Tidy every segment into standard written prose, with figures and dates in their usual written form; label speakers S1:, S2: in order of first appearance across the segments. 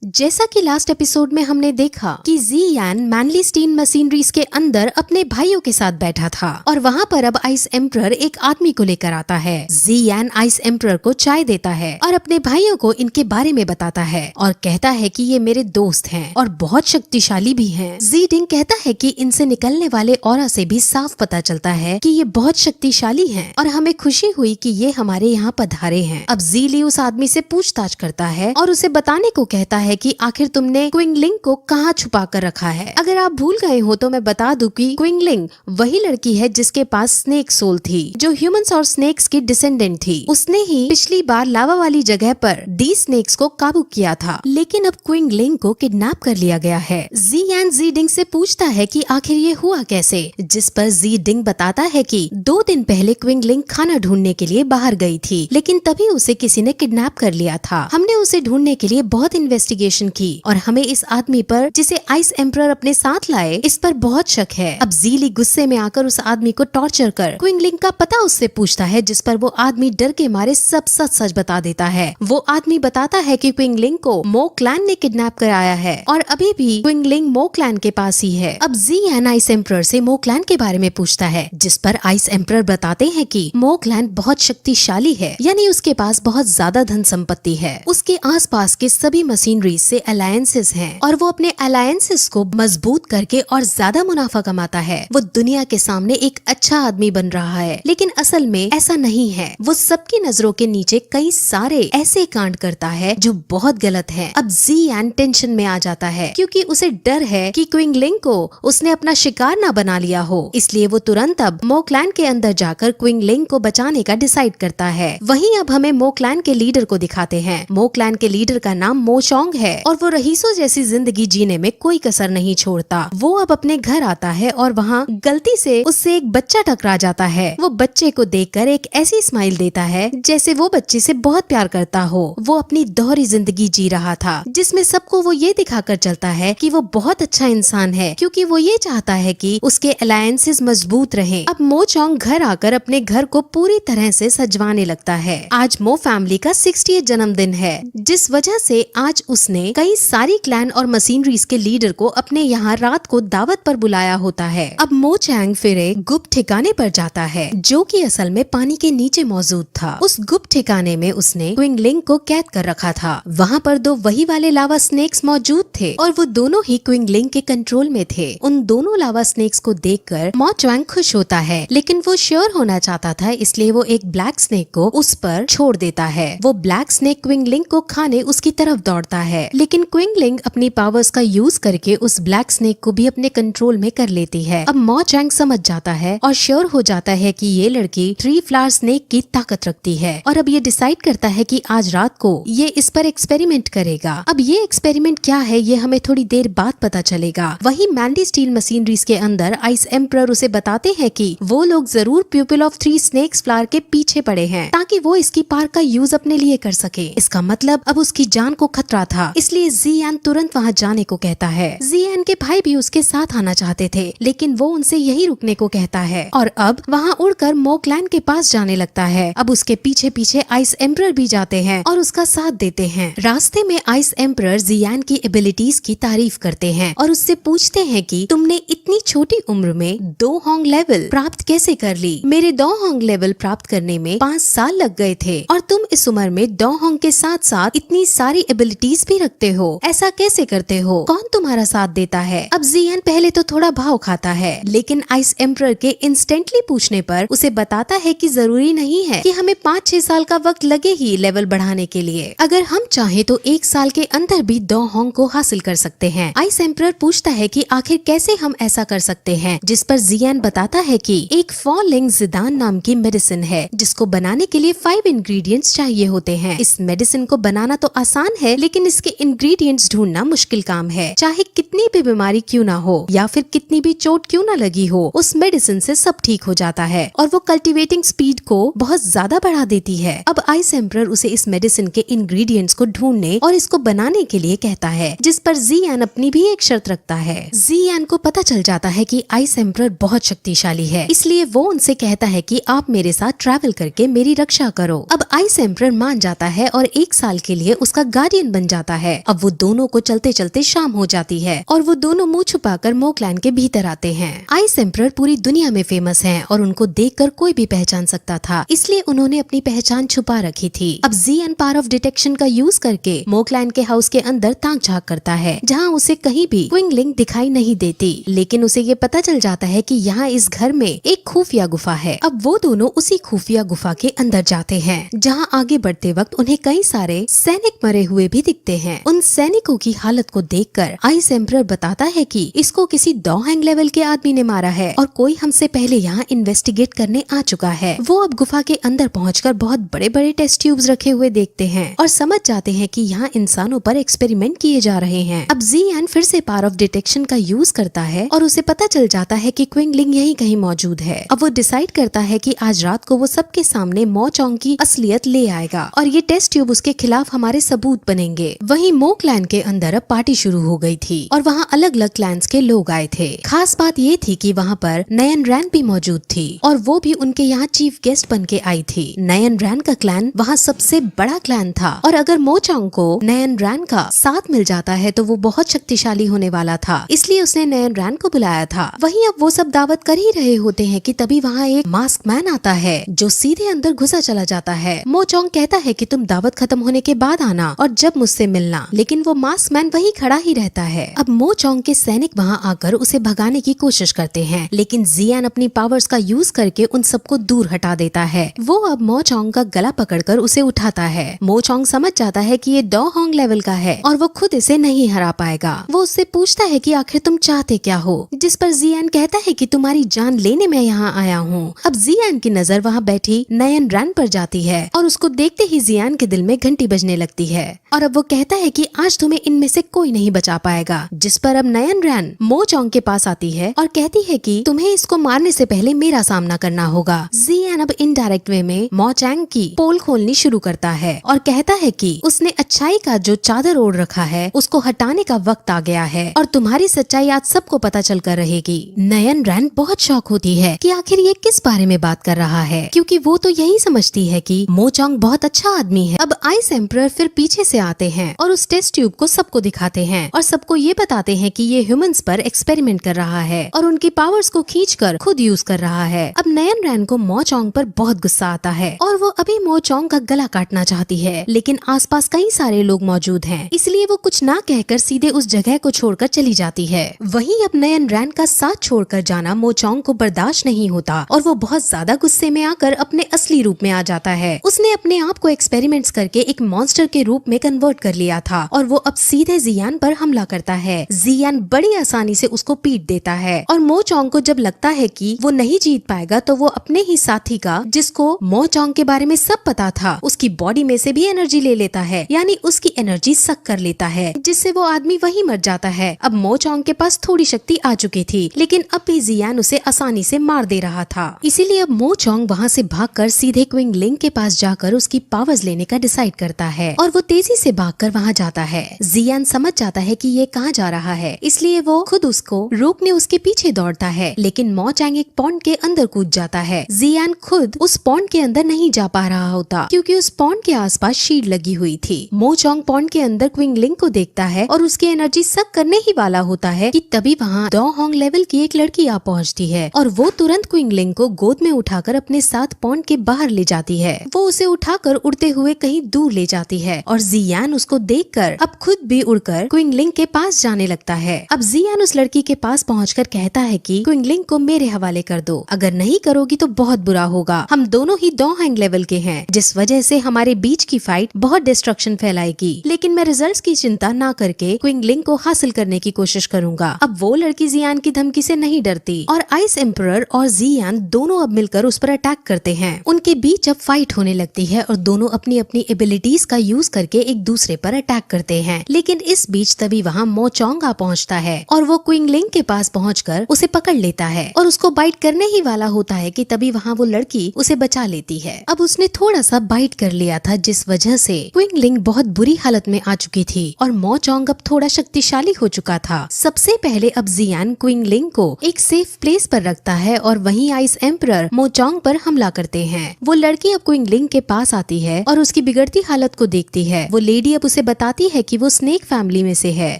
S1: जैसा कि last episode में हमने देखा कि ज़ियान मैनली स्टीन मशीनरीज के अंदर अपने भाइयों के साथ बैठा था और वहाँ पर अब आइस एम्परर एक आदमी को लेकर आता है। ज़ियान आइस एम्परर को चाय देता है और अपने भाइयों को इनके बारे में बताता है और कहता है कि ये मेरे दोस्त हैं और बहुत शक्तिशाली भी हैं। ज़ीडिंग कहता है कि इनसे निकलने वाले ऑरा से भी साफ पता चलता है कि ये बहुत शक्तिशाली हैं और हमें खुशी हुई कि ये हमारे यहाँ पधारे हैं। अब ज़ीली उस आदमी से पूछताछ करता है और उसे बताने को कहता है कि आखिर तुमने क्विंगलिंग को कहाँ छुपा कर रखा है। अगर आप भूल गए हो तो मैं बता दूं कि क्विंगलिंग वही लड़की है जिसके पास स्नेक सोल थी, जो ह्यूमंस और स्नेक्स की डिसेंडेंट थी। उसने ही पिछली बार लावा वाली जगह पर दी स्नेक्स को काबू किया था, लेकिन अब क्विंगलिंग को किडनैप कर लिया गया है। ज़ियान ज़ीडिंग से पूछता है कि आखिर ये हुआ कैसे, जिस पर ज़ीडिंग बताता है कि 2 दिन पहले क्विंगलिंग खाना ढूंढने के लिए बाहर गई थी, लेकिन तभी उसे किसी ने किडनैप कर लिया था। हमने उसे ढूंढने के लिए बहुत इन्वेस्टिगेशन की और हमें इस आदमी पर, जिसे आइस एम्परर अपने साथ लाए, इस पर बहुत शक है। अब ज़ीली गुस्से में आकर उस आदमी को टॉर्चर कर क्विंगलिंग का पता उससे पूछता है, जिस पर वो आदमी डर के मारे सब सच सच बता देता है। वो आदमी बताता है कि क्विंगलिंग को मो क्लैन ने किडनैप कराया है और अभी भी क्विंगलिंग मो क्लैन के पास ही है। अब ज़ियान आइस एम्परर से मो क्लैन के बारे में पूछता है, जिस पर आइस एम्परर बताते हैं कि मो क्लैन बहुत शक्तिशाली है, यानी उसके पास बहुत ज्यादा धन संपत्ति है। उसके आसपास के सभी मशीनरी से अलायंसेस हैं और वो अपने अलायंसेस को मजबूत करके और ज्यादा मुनाफा कमाता है। वो दुनिया के सामने एक अच्छा आदमी बन रहा है, लेकिन असल में ऐसा नहीं है। वो सबकी नजरों के नीचे कई सारे ऐसे कांड करता है जो बहुत गलत है। अब ज़ियान टेंशन में आ जाता है क्योंकि उसे डर है कि क्विंगलिंग को उसने अपना शिकार ना बना लिया हो, इसलिए वो तुरंत अब मो क्लैन के अंदर जाकर क्विंगलिंग को बचाने का डिसाइड करता है। वहीं अब हमें मो क्लैन के लीडर को दिखाते हैं। मो क्लैन के लीडर का नाम मो चोंग है और वो रईसों जैसी जिंदगी जीने में कोई कसर नहीं छोड़ता। वो अब अपने घर आता है और वहाँ गलती से उससे एक बच्चा टकरा जाता है। वो बच्चे को देखकर एक ऐसी स्माइल देता है जैसे वो बच्चे से बहुत प्यार करता हो। वो अपनी दोहरी जिंदगी जी रहा था, जिसमें सबको वो ये दिखाकर चलता है कि वो बहुत अच्छा इंसान है, क्योंकि वो ये चाहता है कि उसके अलायंसेस मजबूत रहें। अब मो चोंग घर आकर अपने घर को पूरी तरह से सजवाने लगता है। आज मो फैमिली का 60th जन्मदिन है, जिस वजह से आज उसने कई सारी क्लैन और मशीनरीज के लीडर को अपने यहाँ रात को दावत पर बुलाया होता है। अब मो चैंग फिर एक गुप्त ठिकाने पर जाता है, जो कि असल में पानी के नीचे मौजूद था। उस गुप्त ठिकाने में उसने क्विंगलिंग को कैद कर रखा था। वहाँ पर 2 वही वाले लावा स्नेक्स मौजूद थे और वो दोनों ही क्विंगलिंग के कंट्रोल में थे। उन दोनों लावा स्नेक्स को देखकर मो चैंग खुश होता है, लेकिन वो श्योर होना चाहता था, इसलिए वो एक ब्लैक स्नेक को उस पर छोड़ देता है। वो ब्लैक स्नेक क्विंगलिंग को खाने उसकी तरफ दौड़ता है, लेकिन क्विंगलिंग अपनी पावर्स का यूज करके उस ब्लैक स्नेक को भी अपने कंट्रोल में कर लेती है। अब मो चैंग समझ जाता है और श्योर हो जाता है कि ये लड़की 3 फ्लावर स्नेक की ताकत रखती है और अब ये डिसाइड करता है कि आज रात को ये इस पर एक्सपेरिमेंट करेगा। अब ये एक्सपेरिमेंट क्या है ये हमें थोड़ी देर बाद पता चलेगा। वही मैंडी स्टील मशीनरीज के अंदर आइस एम्परर उसे बताते हैं कि वो लोग जरूर प्यूपिल ऑफ 3 स्नेक्स फ्लावर के पीछे पड़े हैं, ताकि वो इसकी पार का यूज अपने लिए कर सके। इसका मतलब अब उसकी जान को खतरा था, इसलिए ज़ियान तुरंत वहाँ जाने को कहता है। ज़ियान के भाई भी उसके साथ आना चाहते थे, लेकिन वो उनसे यही रुकने को कहता है और अब वहाँ उड़कर मो क्लैन के पास जाने लगता है। अब उसके पीछे पीछे आइस एम्परर भी जाते हैं और उसका साथ देते हैं। रास्ते में आइस एम्परर ज़ियान की एबिलिटीज की तारीफ करते हैं और उससे पूछते हैं कि तुमने इतनी छोटी उम्र में 2 होंग लेवल प्राप्त कैसे कर ली? मेरे 2 होंग लेवल प्राप्त करने में 5 साल लग गए थे और तुम इस उम्र में 2 होंग के साथ साथ इतनी सारी एबिलिटीज भी रखते हो, ऐसा कैसे करते हो? कौन तुम्हारा साथ देता है? अब ज़ियान पहले तो थोड़ा भाव खाता है, लेकिन आइस एम्परर के इंस्टेंटली पूछने पर उसे बताता है कि जरूरी नहीं है कि हमें 5-6 साल का वक्त लगे ही लेवल बढ़ाने के लिए। अगर हम चाहे तो 1 साल के अंदर भी 2 होंग को हासिल कर सकते हैं। आइस एम्परर पूछता है कि आखिर कैसे हम ऐसा कर सकते हैं, जिस पर ज़ियान बताता है कि एक फॉलिंग जिदान नाम की मेडिसिन है, जिसको बनाने के लिए 5 इंग्रेडिएंट्स चाहिए होते हैं। इस मेडिसिन को बनाना तो आसान है, लेकिन इसके इंग्रेडिएंट्स ढूंढना मुश्किल काम है। चाहे कितनी भी बीमारी क्यों ना हो या फिर कितनी भी चोट क्यों ना लगी हो, उस मेडिसिन से सब ठीक हो जाता है और वो कल्टीवेटिंग स्पीड को बहुत ज्यादा बढ़ा देती है। अब आइस एम्परर उसे इस मेडिसिन के इंग्रेडिएंट्स को ढूंढने और इसको बनाने के लिए कहता है, जिस पर ज़ियान अपनी भी एक शर्त रखता है। ज़ियान को पता चल जाता है कि आइस एम्परर बहुत शक्तिशाली है, इसलिए वो उनसे कहता है कि आप मेरे साथ ट्रैवल करके मेरी रक्षा करो। अब आइस एम्परर मान जाता है और 1 साल के लिए उसका गार्डियन बन जाता जाता है। अब वो दोनों को चलते चलते शाम हो जाती है और वो दोनों मुंह छुपाकर मोकलैंड के भीतर आते हैं। आइस एम्परर पूरी दुनिया में फेमस हैं और उनको देखकर कोई भी पहचान सकता था, इसलिए उन्होंने अपनी पहचान छुपा रखी थी। अब ज़ियान पावर ऑफ डिटेक्शन का यूज करके मोकलैंड के हाउस के अंदर ताक झांक करता है, जहाँ उसे कहीं भी क्विंगलिंग दिखाई नहीं देती, लेकिन उसे ये पता चल जाता है कि यहाँ इस घर में एक खुफिया गुफा है। अब वो दोनों उसी खुफिया गुफा के अंदर जाते हैं, जहाँ आगे बढ़ते वक्त उन्हें कई सारे सैनिक मरे हुए भी दिखते हैं। उन सैनिकों की हालत को देखकर आइस एम्परर बताता है कि इसको किसी डॉहैंग लेवल के आदमी ने मारा है और कोई हमसे पहले यहाँ इन्वेस्टिगेट करने आ चुका है। वो अब गुफा के अंदर पहुंचकर बहुत बड़े बड़े टेस्ट ट्यूब्स रखे हुए देखते हैं और समझ जाते हैं कि यहाँ इंसानों पर एक्सपेरिमेंट किए जा रहे हैं। अब ज़ियान फिर से पावर ऑफ डिटेक्शन का यूज करता है और उसे पता चल जाता है कि क्विंगलिंग यहीं कहीं मौजूद है। अब वो डिसाइड करता है कि आज रात को वो सबके सामने मो चोंग की असलियत ले आएगा और ये टेस्ट ट्यूब उसके खिलाफ हमारे सबूत बनेंगे। वहीं मो क्लैन के अंदर अब पार्टी शुरू हो गई थी और वहाँ अलग अलग क्लैंस के लोग आए थे। खास बात ये थी कि वहाँ पर नयन रैन भी मौजूद थी और वो भी उनके यहाँ चीफ गेस्ट बन के आई थी। नयन रैन का क्लैन वहाँ सबसे बड़ा क्लैन था और अगर मो चोंग को नयन रैन का साथ मिल जाता है तो वो बहुत शक्तिशाली होने वाला था, इसलिए उसने नयन रैन को बुलाया था। वहीं अब वो सब दावत कर ही रहे होते हैं कि तभी वहाँ एक मास्क मैन आता है जो सीधे अंदर घुसा चला जाता है। मो चोंग कहता है कि तुम दावत खत्म होने के बाद आना और जब मुझसे मिलना, लेकिन वो मास्क मैन वहीं खड़ा ही रहता है। अब मो चोंग के सैनिक वहाँ आकर उसे भगाने की कोशिश करते हैं, लेकिन ज़ियान अपनी पावर्स का यूज करके उन सबको दूर हटा देता है। वो अब मो चोंग का गला पकड़कर उसे उठाता है। मो चोंग समझ जाता है कि ये डॉहॉन्ग लेवल का है और वो खुद इसे नहीं हरा पाएगा। वो उससे पूछता है कि आखिर तुम चाहते क्या हो, जिस पर ज़ियान कहता है कि तुम्हारी जान लेने मैं यहाँ आया हूँ। अब ज़ियान की नजर वहाँ बैठी नयन रैन पर जाती है और उसको देखते ही ज़ियान के दिल में घंटी बजने लगती है और अब वो कहता है कि आज तुम्हें इनमें से कोई नहीं बचा पाएगा। जिस पर अब नयन रैन मो चोंग के पास आती है और कहती है कि तुम्हें इसको मारने से पहले मेरा सामना करना होगा। ज़ियान अब इनडायरेक्ट वे में मो चोंग की पोल खोलनी शुरू करता है और कहता है कि उसने अच्छाई का जो चादर ओढ़ रखा है उसको हटाने का वक्त आ गया है और तुम्हारी सच्चाई आज सबको पता चल कर रहेगी। नयन रैन बहुत शॉक होती है कि आखिर ये किस बारे में बात कर रहा है, क्योंकि वो तो यही समझती है कि मो चोंग बहुत अच्छा आदमी है। अब आइस एम्परर फिर पीछे से आते हैं और उस टेस्ट ट्यूब को सबको दिखाते हैं और सबको ये बताते हैं कि ये ह्यूमंस पर एक्सपेरिमेंट कर रहा है और उनकी पावर्स को खींचकर खुद यूज कर रहा है। अब नयन रैन को मो चोंग पर बहुत गुस्सा आता है और वो अभी मो चोंग का गला काटना चाहती है, लेकिन आसपास कई सारे लोग मौजूद हैं, इसलिए वो कुछ ना कहकर सीधे उस जगह को छोड़कर चली जाती है। वहीं अब नयन रैन का साथ छोड़कर जाना मो चोंग को बर्दाश्त नहीं होता और वो बहुत ज्यादा गुस्से में आकर अपने असली रूप में आ जाता है। उसने अपने आप को एक्सपेरिमेंट्स करके एक मॉन्स्टर के रूप में कन्वर्ट कर लिया था और वो अब सीधे ज़ियान पर हमला करता है। ज़ियान बड़ी आसानी से उसको पीट देता है और मो चोंग को जब लगता है कि वो नहीं जीत पाएगा तो वो अपने ही साथी का, जिसको मो चोंग के बारे में सब पता था, उसकी बॉडी में से भी एनर्जी ले लेता है, यानी उसकी एनर्जी सक कर लेता है, जिससे वो आदमी वहीं मर जाता है। अब मो चोंग के पास थोड़ी शक्ति आ चुकी थी, लेकिन अब भी ज़ियान उसे आसानी से मार दे रहा था, इसीलिए अब मो चोंग वहाँ से भागकर सीधे क्विंगलिंग के पास जाकर उसकी पावर्स लेने का डिसाइड करता है और वो तेजी से भागकर वहाँ जाता है। ज़ियान समझ जाता है कि ये कहाँ जा रहा है, इसलिए वो खुद उसको रोकने उसके पीछे दौड़ता है, लेकिन मो चोंग एक पॉन्ड के अंदर कूद जाता है। ज़ियान खुद उस पॉन्ड के अंदर नहीं जा पा रहा होता क्योंकि उस पॉन्ड के आसपास शील्ड लगी हुई थी। मो चोंग पॉन्ड के अंदर क्विंगलिंग को देखता है और उसकी एनर्जी सक करने ही वाला होता है कि तभी वहाँ डॉहॉन्ग लेवल की एक लड़की आ पहुँचती है और वो तुरंत क्विंगलिंग को गोद में उठाकर अपने साथ पॉन्ड के बाहर ले जाती है। वो उसे उठाकर उड़ते हुए कहीं दूर ले जाती है और ज़ियान उसको देखकर अब खुद भी उड़कर क्विंगलिंग के पास जाने लगता है। अब ज़ियान उस लड़की के पास पहुंचकर कहता है कि क्विंगलिंग को मेरे हवाले कर दो, अगर नहीं करोगी तो बहुत बुरा होगा। हम दोनों ही डॉहॉन्ग लेवल के हैं, जिस वजह से हमारे बीच की फाइट बहुत डिस्ट्रक्शन फैलाएगी, लेकिन मैं रिजल्ट्स की चिंता ना करके क्विंगलिंग को हासिल करने की कोशिश करूंगा। अब वो लड़की ज़ियान की धमकी से नहीं डरती और आइस एम्परर और ज़ियान दोनों अब मिलकर उस पर अटैक करते हैं। उनके बीच अब फाइट होने लगती है और दोनों अपनी अपनी एबिलिटीज का यूज करके एक दूसरे पर अटैक करते हैं, लेकिन इस बीच तभी वहाँ मो चोंग आ पहुँचता है और वो क्विंगलिंग के पास पहुँचकर उसे पकड़ लेता है और उसको बाइट करने ही वाला होता है कि तभी वहाँ वो लड़की उसे बचा लेती है। अब उसने थोड़ा सा बाइट कर लिया था, जिस वजह से क्विंगलिंग बहुत बुरी हालत में आ चुकी थी और मो चोंग अब थोड़ा शक्तिशाली हो चुका था। सबसे पहले अब ज़ियान क्विंगलिंग को एक सेफ प्लेस पर रखता है और वहीं आइस एम्परर मो चोंग पर हमला करते हैं। वो लड़की अब क्विंगलिंग के पास आती है और उसकी बिगड़ती हालत को देखती है। वो लेडी अब उसे बताती है कि वो स्नेक फैमिली में से है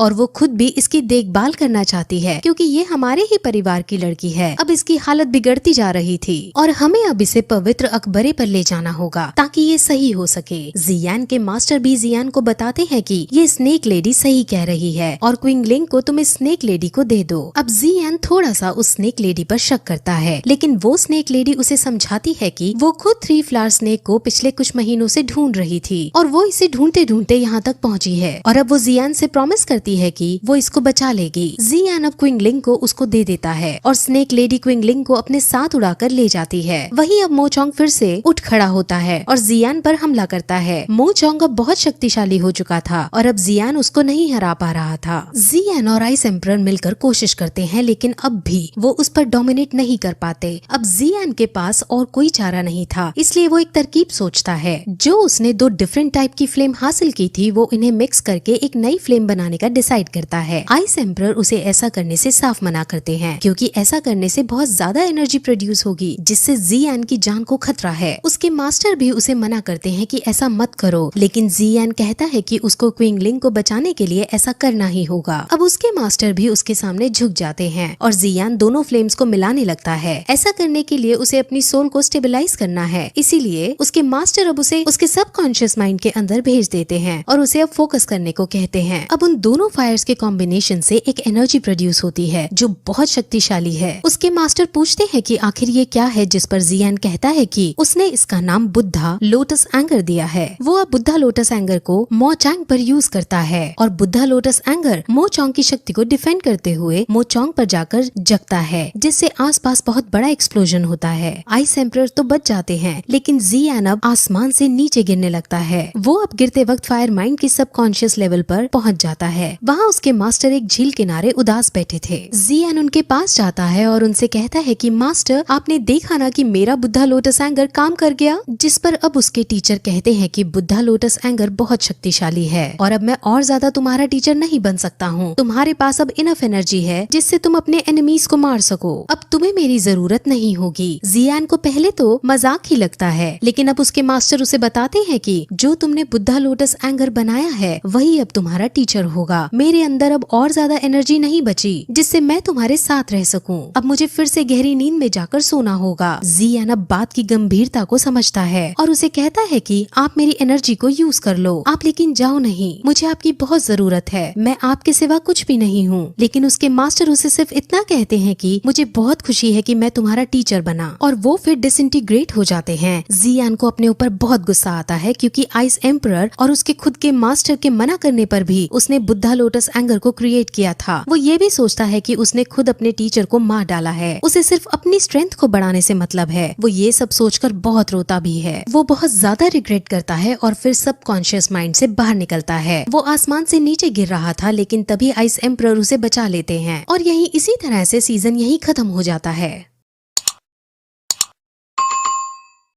S1: और वो खुद भी इसकी देखभाल करना चाहती है क्योंकि ये हमारे ही परिवार की लड़की है। अब इसकी हालत बिगड़ती जा रही थी और हमें अब इसे पवित्र अकबरे पर ले जाना होगा ताकि ये सही हो सके। जियान के मास्टर भी जियान को बताते हैं कि ये स्नेक लेडी सही कह रही है और क्विंगलिंग को तुम इस स्नेक लेडी को दे दो। अब जियान थोड़ा सा उस स्नेक लेडी पर शक करता है, लेकिन वो स्नेक लेडी उसे समझाती है कि वो खुद 3 फ्लावर स्नेक को पिछले कुछ महीनों से ढूंढ रही थी और वो इसे ढूंढते ढूंढते यहाँ तक पहुँची है और अब वो जियान से प्रॉमिस करती है कि वो इसको बचा लेगी। जियान अब क्विंगलिंग को उसको दे देता है और स्नेक लेडी क्विंगलिंग को अपने साथ उड़ाकर ले जाती है। वहीं अब मोचोंग फिर से उठ खड़ा होता है और जियान पर हमला करता है। मोचोंग अब बहुत शक्तिशाली हो चुका था और अब जियान उसको नहीं हरा पा रहा था। जियान और आइस एम्परर मिलकर कोशिश करते हैं, लेकिन अब भी वो उस पर डोमिनेट नहीं कर पाते। अब जियान के पास और कोई चारा नहीं था, इसलिए वो एक तरकीब सोचता है। जो उसने 2 डिफरेंट टाइप की फ्लेम हासिल की थी, वो इन्हें मिक्स करके एक नई फ्लेम बनाने का डिसाइड करता है। आइस एम्परर उसे ऐसा करने से साफ मना करते हैं क्योंकि ऐसा करने से बहुत ज्यादा एनर्जी प्रोड्यूस होगी जिससे जियान की जान को खतरा है। उसके मास्टर भी उसे मना करते हैं कि ऐसा मत करो, लेकिन जियान कहता है कि उसको क्विंगलिंग को बचाने के लिए ऐसा करना ही होगा। अब उसके मास्टर भी उसके सामने झुक जाते हैं और जियान दोनों फ्लेम्स को मिलाने लगता है। ऐसा करने के लिए उसे अपनी सोल को स्टेबलाइज करना है, इसीलिए उसके मास्टर अब उसे उसके सबकॉन्शियस माइंड के अंदर भेज देते हैं और उसे अब फोकस करने को कहते हैं। अब उन दोनों फायर्स के कॉम्बिनेशन से एक एनर्जी प्रोड्यूस होती है जो बहुत शक्तिशाली है। उसके मास्टर पूछते हैं कि आखिर ये क्या है, जिस पर जियान कहता है कि उसने इसका नाम बुद्धा लोटस एंगर दिया है। वो अब बुद्धा लोटस एंगर को मोचोंग पर यूज करता है और बुद्धा लोटस एंगर मोचोंग की शक्ति को डिफेंड करते हुए मोचोंग पर जाकर जगता है, जिससे आसपास बहुत बड़ा एक्सप्लोजन होता है। आइस एम्परर तो बच जाते हैं, लेकिन जियान अब आसमान से नीचे गिरने लगता है। वो अब गिरते वक्त फायर माइंड की सबकॉन्शियस लेवल पर पहुंच जाता है। वहाँ उसके मास्टर एक झील किनारे उदास बैठे थे। जियान उनके पास जाता है और उनसे कहता है कि मास्टर, आपने देखा ना कि मेरा बुद्धा लोटस एंगर काम कर गया। जिस पर अब उसके टीचर कहते हैं कि बुद्धा लोटस एंगर बहुत शक्तिशाली है और अब मैं और ज्यादा तुम्हारा टीचर नहीं बन सकता हूँ। तुम्हारे पास अब इनफ एनर्जी है जिससे तुम अपने एनिमीज को मार सको। अब तुम्हें मेरी जरूरत नहीं होगी। जियान को पहले तो मजाक ही लगता है, लेकिन अब उसके मास्टर उसे बताते हैं कि जो तुमने बुद्धा लोटस एंगर बनाया है वही अब तुम्हारा टीचर होगा। मेरे अंदर अब और ज्यादा एनर्जी नहीं बची जिससे मैं तुम्हारे साथ रह सकूं। अब मुझे फिर से गहरी नींद में जाकर सोना होगा। जियान अब बात की गंभीरता को समझता है और उसे कहता है कि आप मेरी एनर्जी को यूज कर लो, आप लेकिन जाओ नहीं, मुझे आपकी बहुत जरूरत है, मैं आपके सिवा कुछ भी नहीं हूँ। लेकिन उसके मास्टर उसे सिर्फ इतना कहते हैं कि मुझे बहुत खुशी है कि मैं तुम्हारा टीचर बना, और वो फिर डिसइंटीग्रेट हो जाते हैं। जियान को अपने ऊपर बहुत गुस्सा आता है क्योंकि आइस एम्परर और उसके खुद के मास्टर के मना करने पर भी उसने बुद्धा लोटस एंगर को क्रिएट किया था। वो ये भी सोचता है कि उसने खुद अपने टीचर को मार डाला है, उसे सिर्फ अपनी स्ट्रेंथ को बढ़ाने से मतलब है। वो ये सब सोचकर बहुत रोता भी है। वो बहुत ज्यादा रिग्रेट करता है और फिर सबकॉन्शियस माइंड से बाहर निकलता है। वो आसमान से नीचे गिर रहा था, लेकिन तभी आइस एम्परर उसे बचा लेते हैं और यही इसी तरह से सीजन यही खत्म हो जाता है।